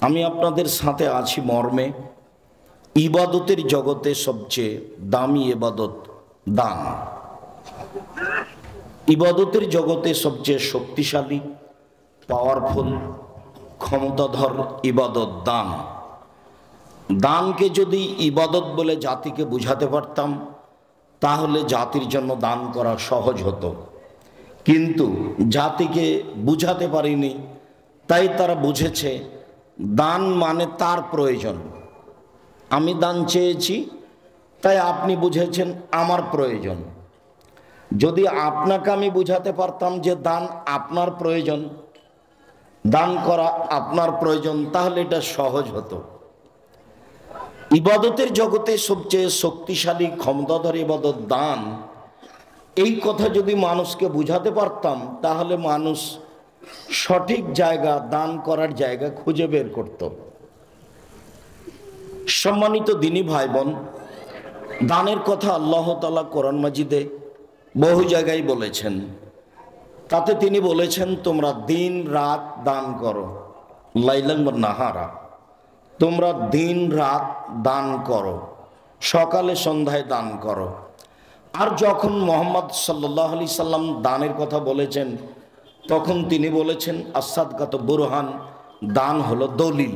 আমি আপনাদের সাথে আছি মর্মে ইবাদতের জগতে সবচেয়ে দামি ইবাদত দান। ইবাদতের জগতে সবচেয়ে শক্তিশালী পাওয়ারফুল ক্ষমতাধর ইবাদত দান। দানকে যদি ইবাদত বলে জাতিকে বুঝাতে পারতাম তাহলে জাতির জন্য দান করা সহজ হতো, কিন্তু জাতিকে বুঝাতে পারিনি, তাই তারা বুঝেছে দান মানে তার প্রয়োজন। আমি দান চেয়েছি তাই আপনি বুঝেছেন আমার প্রয়োজন। যদি আপনাকে আমি বুঝাতে পারতাম যে দান আপনার প্রয়োজন, দান করা আপনার প্রয়োজন, তাহলে এটা সহজ হতো। ইবাদতের জগতে সবচেয়ে শক্তিশালী ক্ষমতাধর ইবাদত দান, এই কথা যদি মানুষকে বুঝাতে পারতাম তাহলে মানুষ সঠিক জায়গা, দান করার জায়গা খুঁজে বের করত। সম্মানিত দিনী ভাই বোন, দানের কথা আল্লাহ তাআলা কোরআন মাজিদে বহু জায়গায় বলেছেন। তাতে তিনি বলেছেন, তোমরা দিন রাত দান করো, লাইলান ওয়া নাহারা, তোমরা দিন রাত দান করো, সকালে সন্ধ্যায় দান করো। আর যখন মুহাম্মদ সাল্লাল্লাহু আলাইহি সাল্লাম দানের কথা বলেছেন তখন তিনি বলেছেন আস-সাদকাতু বুরহান, দান হলো দলিল।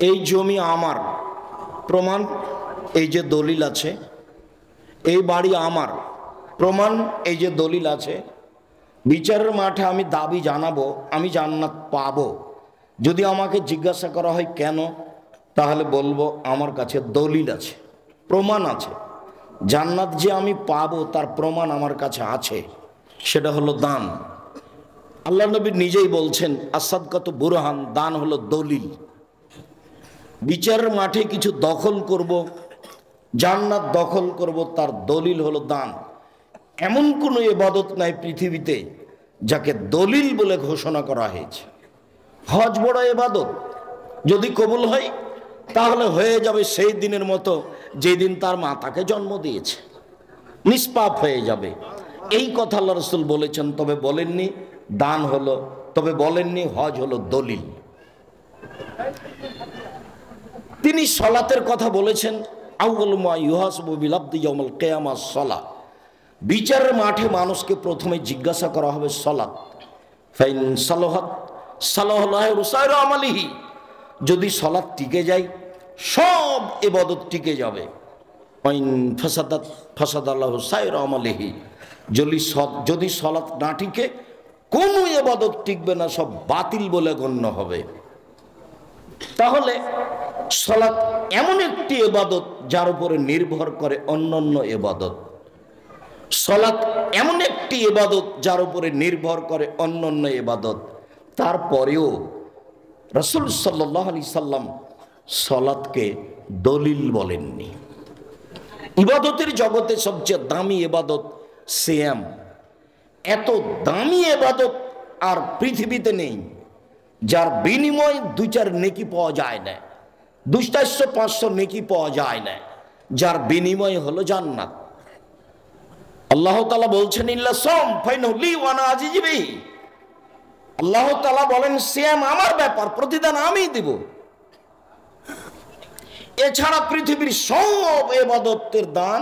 এই জমি আমার, প্রমাণ এই যে দলিল আছে। এই বাড়ি আমার, প্রমাণ এই যে দলিল আছে। বিচারের মাঠে আমি দাবি জানাবো, আমি জান্নাত পাবো। যদি আমাকে জিজ্ঞাসা করা হয় কেন, তাহলে বলবো আমার কাছে দলিল আছে, প্রমাণ আছে। জান্নাত যে আমি পাবো তার প্রমাণ আমার কাছে আছে, সেটা হলো দান। আল্লাহ নবী নিজেই বলছেন আস-সাদকাতু বুরহান, দান হলো দলিল। বিচারের মাঠে কিছু দখল করব, জান্নাত দখল করব, তার দলিল হলো দান। এমন কোনো ইবাদত নাই পৃথিবীতে যাকে দলিল বলে ঘোষণা করা হয়েছে। হজ বড় ইবাদত, যদি কবুল হয় তাহলে হয়ে যাবে সেই দিনের মতো যেদিন তার মা তাকে জন্ম দিয়েছে, নিষ্পাপ হয়ে যাবে। এই কথা আল্লাহ রাসূল বলেছেন, তবে বলেননি দান হলো, তবে বলেননি হজ হলো দলিল। তিনি সালাতের কথা বলেছেন, আউয়ালু মা ইউহাসাবু বিল আবদি ইয়াউমাল কিয়ামাহ সালাত। বিচারের মাঠে মানুষকে প্রথমে জিজ্ঞাসা করা হবে সালাত। ফাইন সালাহাত সালাহু সাইরু আমালিহি, যদি সালাত টিকে যায় সব ইবাদত টিকে যাবে। ফাইন ফাসাদাত ফাসাদাল্লাহু সাইরু আমালিহি, যদি সালাত না টিকে কোনো ইবাদত টিকবে না, সব বাতিল বলে গণ্য হবে। তাহলে সালাত এমন একটি ইবাদত যার উপরে নির্ভর করে অন্যান্য ইবাদত। সালাত এমন একটি ইবাদত যার উপরে নির্ভর করে অন্যান্য ইবাদত। তারপরেও রাসূল সাল্লাল্লাহু আলাইহি সাল্লাম সালাতকে দলিল বলেননি। ইবাদতের জগতে সবচেয়ে দামি ইবাদত সিয়াম। এত দামি ইবাদত আর পৃথিবীতে নেই, যার বিনিময়ে 2-4 নেকি পাওয়া যায় না, 200-500 নেকি পাওয়া যায় না, যার বিনিময় হলো জান্নাত। আল্লাহ তাআলা বলছেন ইল্লা সাম ফাইনাহু লি ওয়া আনা আজিজু বিহি। আল্লাহ তাআলা বলেন সিয়াম আমার ব্যাপার, প্রতিদান আমিই দেব। এছাড়া পৃথিবীর সব ইবাদতের দান,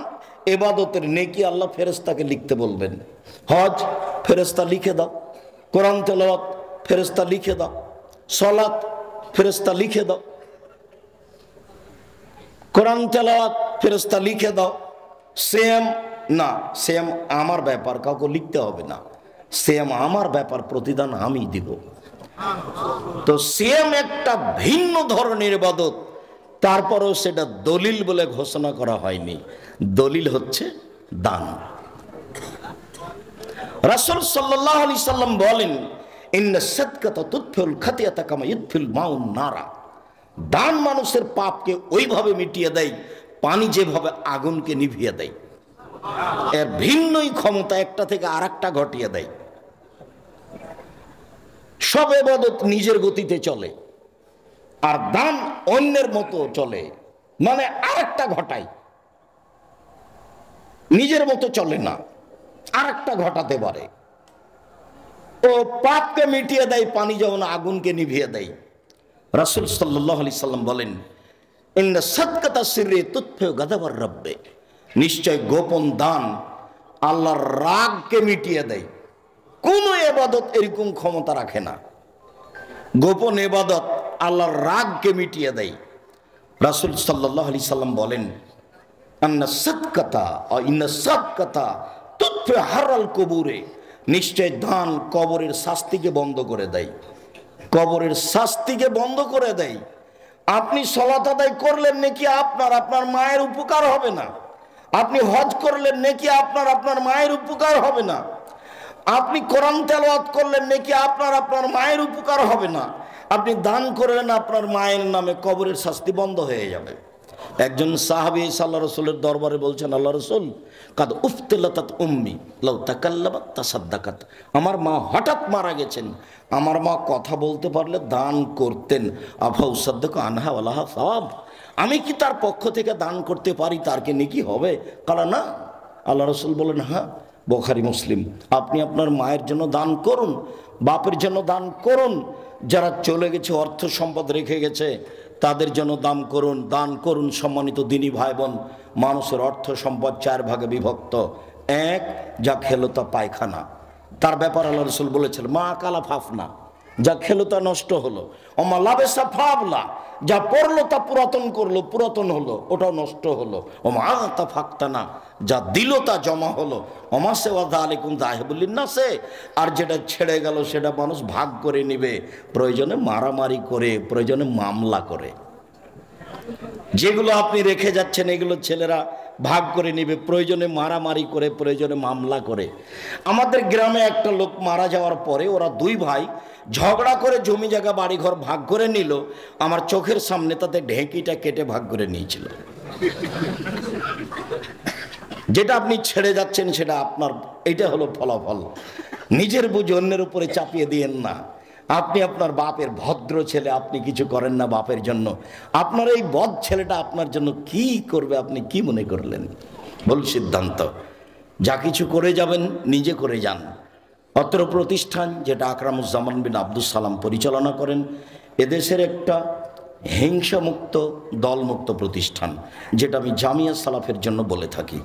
ইবাদতের নেকি আল্লাহ ফেরেশতাকে লিখতে বলবেন। হজ ফেরেশতা লিখে দাও, কোরআন তেলাওয়াত ফেরেশতা লিখে দাও, সালাত ফেরেশতা লিখে দাও, কোরআন তেলাওয়াত ফেরেশতা লিখে দাও। সিয়াম না, সিয়াম আমার ব্যাপার, কাউকে লিখতে হবে না। সিয়াম আমার ব্যাপার, প্রতিদান আমি দিব। তো সিয়াম একটা ভিন্ন ধরনের ইবাদত, তারপরও সেটা দলিল বলে ঘোষণা করা হয়নি। দলিল হচ্ছে দান। রাসূল সাল্লাল্লাহু আলাইহি সাল্লাম বলেন ইন্না সাদকাতা তুতফিউল খাতিয়াতা কামা ইউতফিল মাউন নারা। দান মানুষের পাপকে ওইভাবে মিটিয়ে দেয় পানি যেভাবে আগুনকে নিভিয়ে দেয়। এর ভিন্নই ক্ষমতা, একটা থেকে আরেকটা ঘটিয়ে দেয়। সব ইবাদত নিজের গতিতে চলে, আর দান অন্যের মতো চলে, মানে আরেকটা ঘটায়, নিজের মতো চলে না, আরেকটা ঘটাতে পারে। ও পাপকে মিটিয়ে দেয়, পানি যেমন আগুনকে নিভিয়ে দেয়। রাসূল সাল্লাল্লাহু আলাইহি সাল্লাম বলেন, ইন্না সাদকাতা সিররি তুতফিউ গাদাবার রাব্বে, নিশ্চয় গোপন দান আল্লাহর রাগকে মিটিয়ে দেয়। কোন ইবাদত এরকম ক্ষমতা রাখে না। গোপন ইবাদত আল্লাহর রাগকে মিটিয়ে দেয়। রাসূল সাল্লাল্লাহু আলাইহি সাল্লাম বলেন, আন্না সাদকাতা ও ইন্না সাদকাতা তুতফিউ হারাল কুবুরে, নিশ্চয় দান কবরের শাস্তিকে বন্ধ করে দেয়। কবরের শাস্তিকে বন্ধ করে দেয়। আপনি সালাত আদায় করলেন নাকি আপনার মায়ের উপকার হবে না। আপনি হজ করলেন নাকি আপনার মায়ের উপকার হবে না। আপনি কোরআন তেলাওয়াত করলেন নাকি আপনার মায়ের উপকার হবে না। আপনি দান করলেন আপনার মায়ের নামে, কবরের শাস্তি বন্ধ হয়ে যাবে। একজন সাহাবী আল্লাহর রাসূলের দরবারে বলছেন, আল্লাহ রাসূল, কাদ উফতিলাতাত উম্মি লাউ তাকাল্লামাত তাসাদ্দাকাত, আমার মা হঠাৎ মারা গেছেন, আমার মা কথা বলতে পারলে দান করতেন, আফা উসাদ্দাকু আনহা ওয়ালাহা সাওয়াব, আমি কি তার পক্ষ থেকে দান করতে পারি, তার কি নেকি হবে? কালা না। আল্লাহ রাসূল বলেন, হ্যাঁ, বুখারী মুসলিম, আপনি আপনার মায়ের জন্য দান করুন, বাপের জন্য দান করুন, যারা চলে গেছে অর্থ সম্পদ রেখে গেছে তাদের জন্য দান করুন। সম্মানিত দিনী ভাই বোন, মানুষের অর্থ সম্পদ 4 ভাগে বিভক্ত। এক, যা খেলো তা পায়খানা, তার ব্যাপার আল্লাহ রাসূল বলেছেন, মা কালা ফাফনা, যা খেলো তা নষ্ট হলো। ওমা লাবেসা ফাবলা, যা পড়লো তা পুরাতন হলো, ওটাও নষ্ট হলো। ওমা তা ফাক্তানা, যা দিল তা জমা হলো। ওমা সেওয়াদা আলাইকুম দাহিবুল্লিন্নাসে, আর যেটা ছেড়ে গেল সেটা মানুষ ভাগ করে নিবে, প্রয়োজনে মারামারি করে, প্রয়োজনে মামলা করে। যেগুলো আপনি রেখে যাচ্ছেন এগুলো ছেলেরা ভাগ করে নিবে, প্রয়োজনে মারামারি করে, প্রয়োজনে মামলা করে। আমাদের গ্রামে একটা লোক মারা যাওয়ার পরে ওরা 2 ভাই ঝগড়া করে জমি জায়গা বাড়িঘর ভাগ করে নিল। আমার চোখের সামনে তাতে ঢেঁকিটা কেটে ভাগ করে নিয়েছিল। যেটা আপনি ছেড়ে যাচ্ছেন সেটা আপনার, এটা হলো ফলাফল। নিজের বুঝ অন্যের উপরে চাপিয়ে দিয়েন না। আপনি আপনার বাপের ভদ্র ছেলে, আপনি কিছু করেন না বাপের জন্য, আপনার এই বদ ছেলেটা আপনার জন্য কি করবে আপনি কি মনে করলেন? ভুল সিদ্ধান্ত। যা কিছু করে যাবেন নিজে করে যান। অত্র প্রতিষ্ঠান, যেটা আকরামুজ্জামান বিন আব্দুস সালাম পরিচালনা করেন, এদেশের একটা হিংসামুক্ত দলমুক্ত প্রতিষ্ঠান, যেটা আমি জামিয়া সালাফের জন্য বলে থাকি।